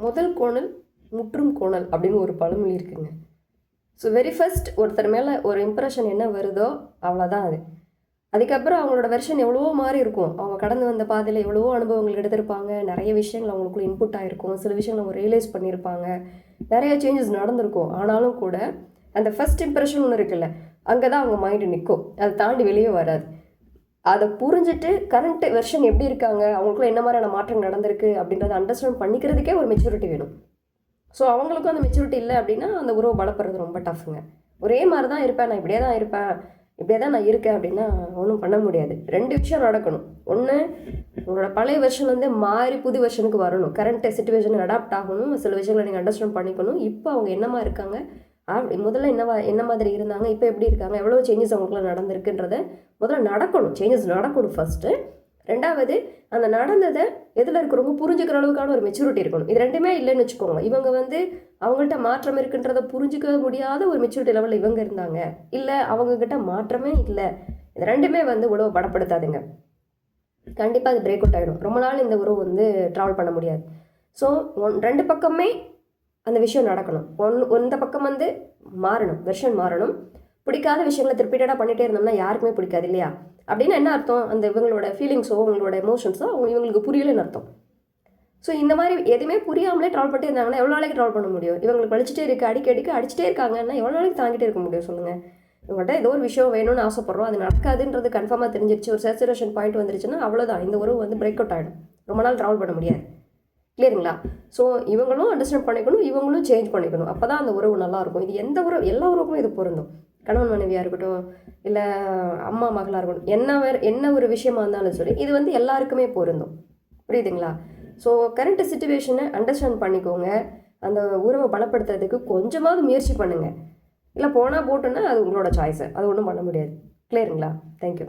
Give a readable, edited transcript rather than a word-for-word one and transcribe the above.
முதல் கோணல் முற்றும் கோணல் அப்படின்னு ஒரு பழமொழி இருக்குங்க. ஸோ வெரி ஃபர்ஸ்ட் ஒருத்தர் மேலே ஒரு இம்ப்ரெஷன் என்ன வருதோ அவ்வளோதான் அது. அதுக்கப்புறம் அவங்களோட வெர்ஷன் எவ்வளவோ மாறி இருக்கும். அவங்க கடந்து வந்த பாதையில் எவ்வளவோ அனுபவங்கள் எடுத்திருப்பாங்க. நிறைய விஷயங்கள் அவங்களுக்குள்ள இன்புட் ஆகிருக்கும். சில விஷயங்கள் அவங்க ரியலைஸ் பண்ணியிருப்பாங்க. நிறைய சேஞ்சஸ் நடந்திருக்கும். ஆனாலும் கூட அந்த ஃபர்ஸ்ட் இம்ப்ரெஷன் ஒன்று இருக்குல்ல, அங்கே தான் அவங்க மைண்டு நிற்கும். அதை தாண்டி வெளியே வராது. அதை புரிஞ்சுட்டு கரண்ட் வெர்ஷன் எப்படி இருக்காங்க, அவங்களுக்குள்ள என்ன மாதிரியான மாற்றம் நடந்திருக்கு அப்படின்றத அண்டர்ஸ்டாண்ட் பண்ணிக்கிறதுக்கே ஒரு மெச்சூரிட்டி வேணும். ஸோ அவங்களுக்கும் அந்த மெச்சூரிட்டி இல்லை அப்படின்னா அந்த உறவு பலப்படுறது ரொம்ப டஃப்புங்க. ஒரே மாதிரி தான் இருப்பேன், நான் இப்படியே தான் இருப்பேன், இப்படியே தான் நான் இருக்கேன் அப்படின்னா ஒன்றும் பண்ண முடியாது. 2 விஷயம் நடக்கணும். ஒன்று, உங்களோட பழைய வெர்ஷன் வந்து மாறி புது வெர்ஷனுக்கு வரணும். கரண்ட் சிச்சுவேஷனுக்கு அடாப்ட் ஆகணும். சில விஷயங்களை நீங்கள் அண்டர்ஸ்டாண்ட் பண்ணிக்கணும். இப்போ அவங்க என்னமா இருக்காங்க, முதல்ல என்ன மாதிரி இருந்தாங்க, இப்போ எப்படி இருக்காங்க, எவ்வளோ சேஞ்சஸ் அவங்களுக்குள்ள நடந்திருக்குன்றத முதல்ல நடக்கணும். சேஞ்சஸ் நடக்கணும் ஃபஸ்ட்டு. 2வது, அந்த நடந்ததை எதில் இருக்கிறவங்க புரிஞ்சுக்கிற அளவுக்கான ஒரு மெச்சூரிட்டி இருக்கணும். இது 2மே இல்லைன்னு வச்சுக்கோங்க. இவங்க வந்து அவங்கள்ட்ட மாற்றம் இருக்குன்றதை புரிஞ்சிக்க முடியாத ஒரு மெச்சூரிட்டி லெவலில் இவங்க இருந்தாங்க, இல்லை அவங்கக்கிட்ட மாற்றமே இல்லை. இது 2மே வந்து உறவை பலப்படுத்தாதுங்க. கண்டிப்பாக அது பிரேக் அவுட் ஆகிடும். ரொம்ப நாள் இந்த உறவு வந்து ட்ராவல் பண்ண முடியாது. ஸோ 2 பக்கமே அந்த விஷயம் நடக்கணும். இந்த பக்கம் வந்து மாறணும், வெர்ஷன் மாறணும். பிடிக்காத விஷயங்களை ரிப்பீட்டடாக பண்ணிகிட்டே இருந்தோம்னா யாருக்குமே பிடிக்காது இல்லையா? அப்படின்னா என்ன அர்த்தம்? அந்த இவங்களோட ஃபீலிங்ஸோ அவங்களோட எமோஷன்ஸோ இவங்களுக்கு புரியலைன்னு அர்த்தம். ஸோ இந்த மாதிரி எதுவுமே புரியாமலே ட்ராவல் பண்ணிட்டே இருந்தாங்கன்னா எவ்வளோ நாளைக்கு ட்ராவல் பண்ண முடியும்? இவங்களுக்கு வலிச்சிட்டே இருக்குது, அடிக்கடிக்கு அடிச்சிட்டே இருக்காங்கன்னா எவ்வளோ நாளைக்கு தாங்கிட்டே இருக்க முடியும் சொல்லுங்கள்? இவங்கள்ட்ட ஏதோ ஒரு விஷயம் வேணும்னு ஆசைப்படுறோம், அது நடக்காதுன்றது கன்ஃபார்மாக தெரிஞ்சிருச்சு, ஒரு சேச்சுரேஷன் பாயிண்ட் வந்துருச்சுன்னா அவ்வளோதான், இந்த உறவு வந்து பிரேக் அவுட் ஆகிடும். ரொம்ப நாள் ட்ராவல் பண்ண முடியாது. கிளியருங்களா? ஸோ இவங்களும் அண்டர்ஸ்டாண்ட் பண்ணிக்கணும், இவங்களும் சேஞ்ச் பண்ணிக்கணும். அப்போ தான் அந்த உறவு நல்லாயிருக்கும். இது எந்த உறவு, எல்லா உறவுக்கும் இது பொருந்தும். கணவன் மனைவியாக இருக்கட்டும், இல்லை அம்மா மகளாக இருக்கட்டும், என்ன ஒரு விஷயமா இருந்தாலும் சரி, இது வந்து எல்லாருக்குமே பொருந்தும். புரியுதுங்களா? ஸோ கரண்ட் சிச்சுவேஷனை அண்டர்ஸ்டாண்ட் பண்ணிக்கோங்க. அந்த உறவை பலப்படுத்துறதுக்கு கொஞ்சமாவது முயற்சி பண்ணுங்கள். இல்லை போனால் போட்டோன்னா அது உங்களோட சாய்ஸு, அது ஒன்றும் பண்ண முடியாது. கிளியருங்களா? தேங்க்யூ.